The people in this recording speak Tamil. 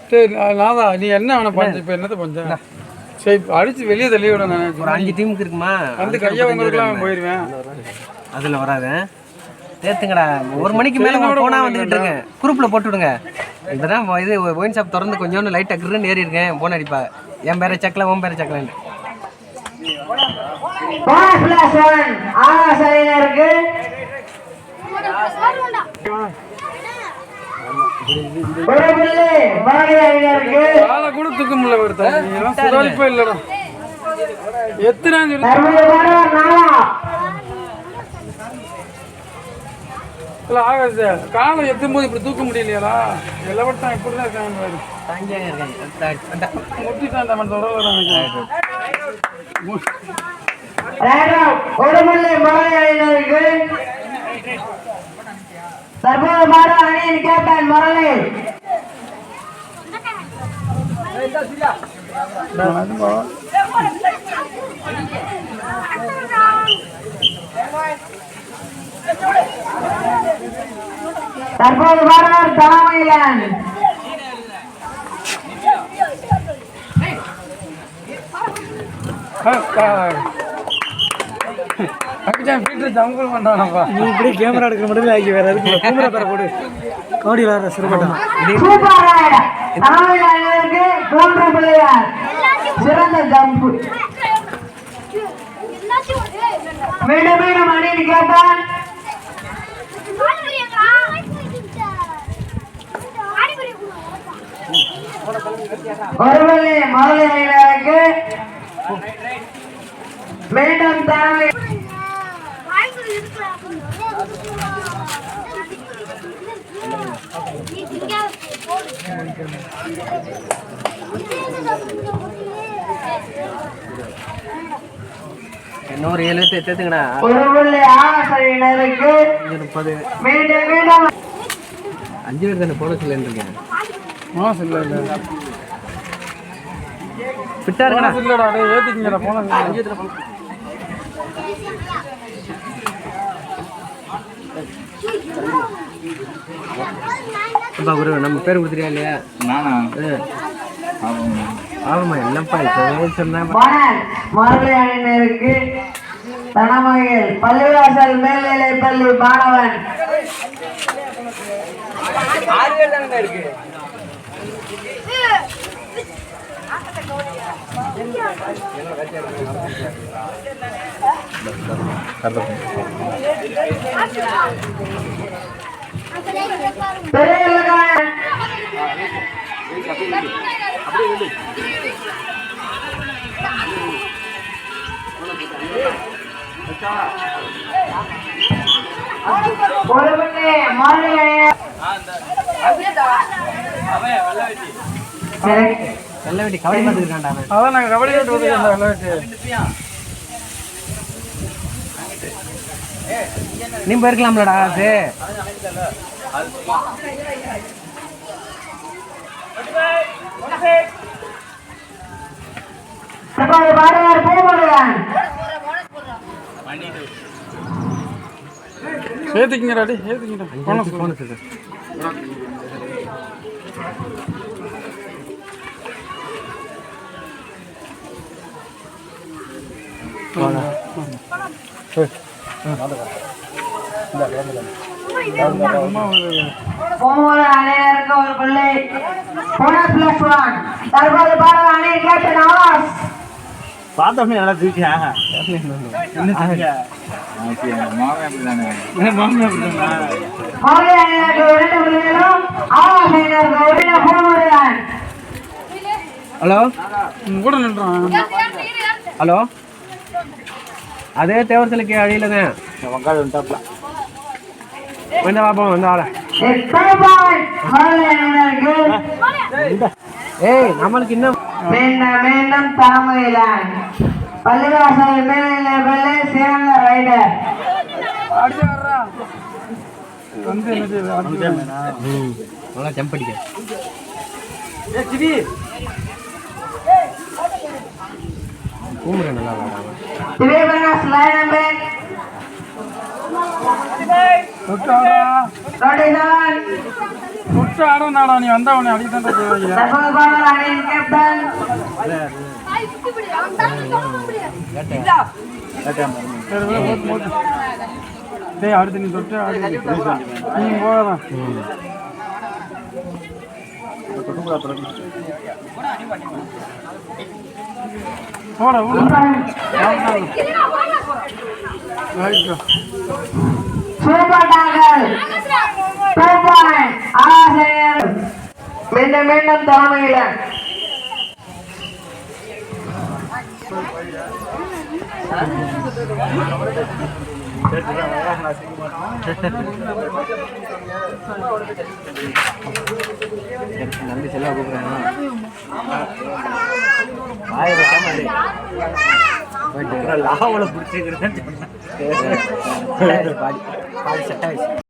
சரி நாதா நீ என்ன அவனை பஞ்சு இப்போ என்னத்தை பஞ்ச சரி அடிச்சு வெளியே தள்ளி விட நான் ஒரு 5 டீமுக்கு இருக்குமா வந்து கையை வாங்குறதுக்குலாம் போயிடுவேன் அதில் வராது சேர்த்துங்கடா 1 மணிக்கு மேலே போனால் வந்துக்கிட்டு இருங்க குரூப்பில் போட்டு விடுங்க இப்போதான் இது ஒயின் ஷாப் திறந்து கொஞ்சோண்டு லைட்டாக கிருன்னு ஏறி இருக்கேன் போன் அடிப்பா என் பேரை சக்கல உன் பேரை சக்கலன்னு கூட தூக்க முடியல இல்லடா எத்தனை ஆகாது காலம் எத்தும் போது இப்படி தூக்க முடியலையாடா எல்லாவட்டும் இப்படிதான் இருக்காங்க முட்டிட்டான் தற்போது அணியின் கேப்டன் முரளி தற்போது பாடுவார் தலைமையிலன் நீ இப்படி கேமரா எடுக்கிற மட்டும் ஆக்கி வேற கேமரா பேர போடு கபடி விளையாடுற சிறுபட்டம் சிறந்த ஜம்ப் மீண்டும் மீண்டும் அணின்னு கேட்டான் ஒருவழி மரளி அணியினருக்கு மீண்டும் தலைமை இன்னொரு 7 எடுத்துங்கண்ணா ஒருவழி ஆசிரியருக்கு மீண்டும் மீண்டும் 5 பேர் தானே போன சொல்லிருக்கேன் ஃபிட்டா இருக்கடா இல்லடா டேய் ஏத்திக்கங்கடா போன 5 பேர் அப்பா குரு நம்ம பேர் கொடுத்துறியா இல்லையா நானா ஆமாம்மா என்னப்பா இப்போ சொன்னேன் மரளி அணியினருக்கு தனமகள் பள்ளிவாசல் மேல்நிலை பள்ளி மாணவன் 6 பேர் தானே இருக்கு வெள்ள வெட்டி கபடி பார்த்துருக்காண்டா அதான் நாங்கள் கபடி விட்டு வெள்ள வெட்டி நீ போயிருக்கலாம்லடா அது ஏத்திக்கங்கடா டேய் ஏத்திக்கங்கடா போன அணியினருக்கு ஒரு பிள்ளை போனஸ் பிளஸ் 1 தற்போது பாடல் அணியின் கேப்டன் ஆவாஸ் பார்த்தோமே நல்லா தூக்கியா மரளி அணியினருக்கு 2 பிள்ளைகளும் ஆவாஸ் அணியினருக்கு 1 போனமுறைதான் ஹலோ கூட நின்றான் ஹலோ அதே தேவரத்திலுக்கு அழியிலங்க வெங்காயம் வந்துட்டாப்ல வந்து பாப்போம் வந்து ஆள ஏய் நம்மளுக்கு இன்னும் மீண்டும் தலைமையிலான் பள்ளிவாசல் மேல்நிலை பள்ளி சிறந்த ரைடர் நல்லா ஜம்ப் அடிக்க கூமுறை நல்லா விளாடாங்க நம்பர் ஃபர்ஸ்ட் ஆடம் நாடா நீ வந்தா உன்னை அடிக்கதான் செய்வாங்க. தற்போது பாடல் அணியின் கேப்டன் டேய் அடுத்து நீ தொட்டு ஆடி நீ போகலாம். போட சூப்பர் டாங்கல் 2 பாயிண்ட் ஆசிரியர் மீண்டும் மீண்டும் தலைமையில நம்பி செல்ல கூப்பிடுறாங்க. ஆயிரம் லாவில் பிடிச்சிக்கிறேன்னு பாடி செட் ஆயிடுச்சு.